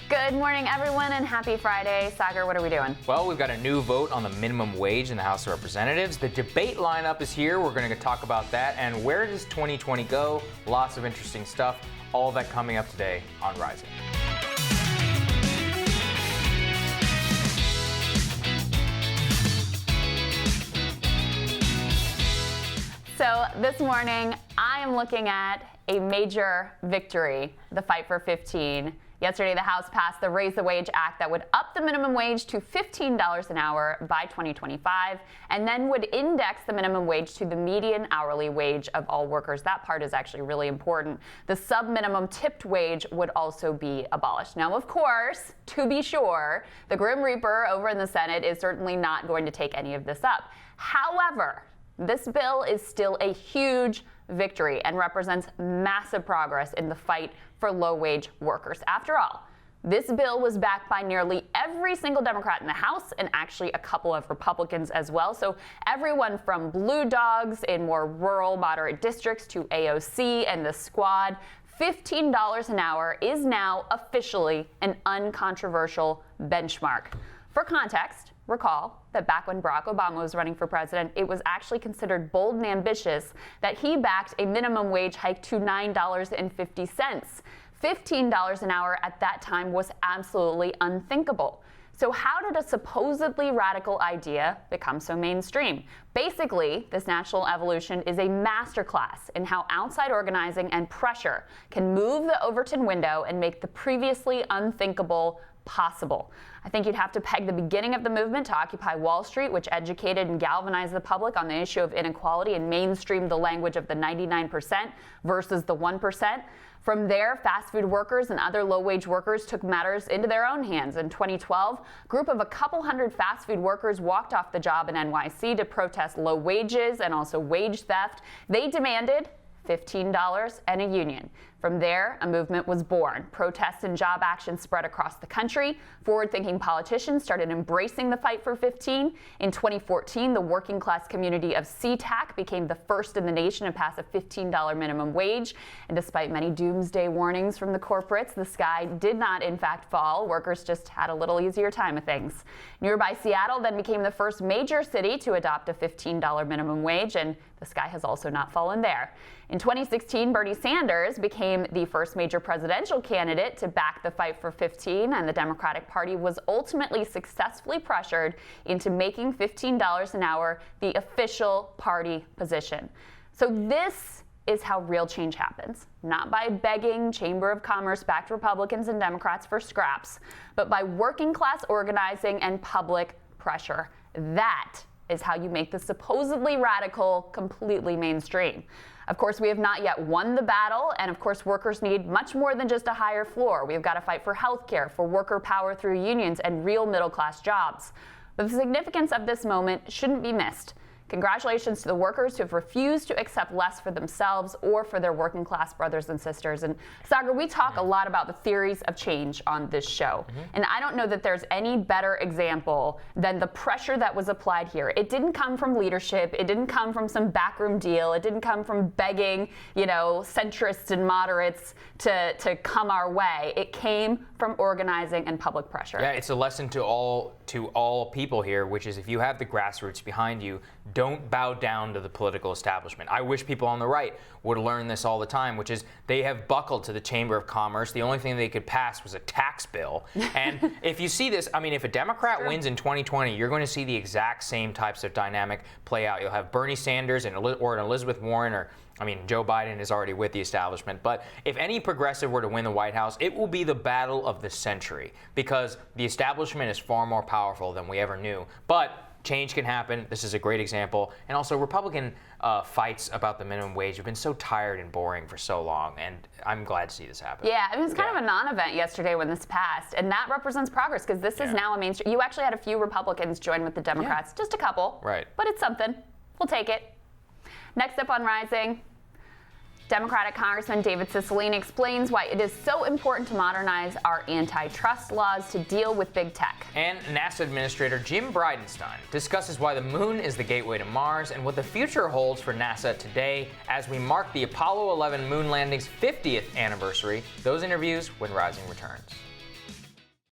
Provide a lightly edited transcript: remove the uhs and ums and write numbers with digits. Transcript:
Good morning, everyone, and happy Friday. Sagar, what are we doing? Well, we've got a new vote on the minimum wage in the House of Representatives. The debate lineup is here. We're going to talk about that. And where does 2020 go? Lots of interesting stuff. All of that coming up today on Rising. So this morning, I am looking at a major victory, the fight for 15. Yesterday, the House passed the Raise the Wage Act that would up the minimum wage to $15 an hour by 2025, and then would index the minimum wage to the median hourly wage of all workers. That part is actually really important. The sub-minimum tipped wage would also be abolished. Now, of course, to be sure, the Grim Reaper over in the Senate is certainly not going to take any of this up. However, this bill is still a huge victory and represents massive progress in the fight for low-wage workers. After all, this bill was backed by nearly every single Democrat in the House and actually a couple of Republicans as well. So everyone from blue dogs in more rural, moderate districts to AOC and the squad, $15 an hour is now officially an uncontroversial benchmark. For context, recall that back when Barack Obama was running for president, it was actually considered bold and ambitious that he backed a minimum wage hike to $9.50. $15 an hour at that time was absolutely unthinkable. So how did a supposedly radical idea become so mainstream? Basically, this natural evolution is a masterclass in how outside organizing and pressure can move the Overton window and make the previously unthinkable possible. I think you'd have to peg the beginning of the movement to Occupy Wall Street, which educated and galvanized the public on the issue of inequality and mainstreamed the language of the 99% versus the 1%. From there, fast food workers and other low-wage workers took matters into their own hands. In 2012, a group of a couple hundred fast food workers walked off the job in NYC to protest low wages and also wage theft. They demanded $15 and a union. From there, a movement was born. Protests and job action spread across the country. Forward-thinking politicians started embracing the fight for 15. In 2014, the working class community of SeaTac became the first in the nation to pass a $15 minimum wage. And despite many doomsday warnings from the corporates, the sky did not in fact fall. Workers just had a little easier time of things. Nearby Seattle then became the first major city to adopt a $15 minimum wage, and the sky has also not fallen there. In 2016, Bernie Sanders became the first major presidential candidate to back the fight for 15, and the Democratic Party was ultimately successfully pressured into making $15 an hour the official party position. So this is how real change happens, not by begging Chamber of Commerce-backed Republicans and Democrats for scraps, but by working class organizing and public pressure. That is how you make the supposedly radical completely mainstream. Of course, we have not yet won the battle, and of course, workers need much more than just a higher floor. We've got to fight for health care, for worker power through unions, and real middle-class jobs. But the significance of this moment shouldn't be missed. Congratulations to the workers who have refused to accept less for themselves or for their working class brothers and sisters. And Sagar, we talk a lot about the theories of change on this show. And I don't know that there's any better example than the pressure that was applied here. It didn't come from leadership. It didn't come from some backroom deal. It didn't come from begging, centrists and moderates to come our way. It came from organizing and public pressure. Yeah, it's a lesson to all people here, which is if you have the grassroots behind you, don't bow down to the political establishment. I wish people on the right would learn this all the time, which is they have buckled to the Chamber of Commerce. The only thing they could pass was a tax bill. And if you see this, if a Democrat wins in 2020, you're going to see the exact same types of dynamic play out. You'll have Bernie Sanders or an Elizabeth Warren Joe Biden is already with the establishment. But if any progressive were to win the White House, it will be the battle of the century because the establishment is far more powerful than we ever knew. But change can happen. This is a great example. And also, Republican fights about the minimum wage have been so tired and boring for so long, and I'm glad to see this happen. Yeah, it was kind of a non-event yesterday when this passed, and that represents progress because this is now a mainstream. You actually had a few Republicans join with the Democrats, just a couple. Right. But it's something. We'll take it. Next up on Rising, Democratic Congressman David Cicilline explains why it is so important to modernize our antitrust laws to deal with big tech. And NASA Administrator Jim Bridenstine discusses why the moon is the gateway to Mars and what the future holds for NASA today as we mark the Apollo 11 moon landing's 50th anniversary. Those interviews when Rising returns.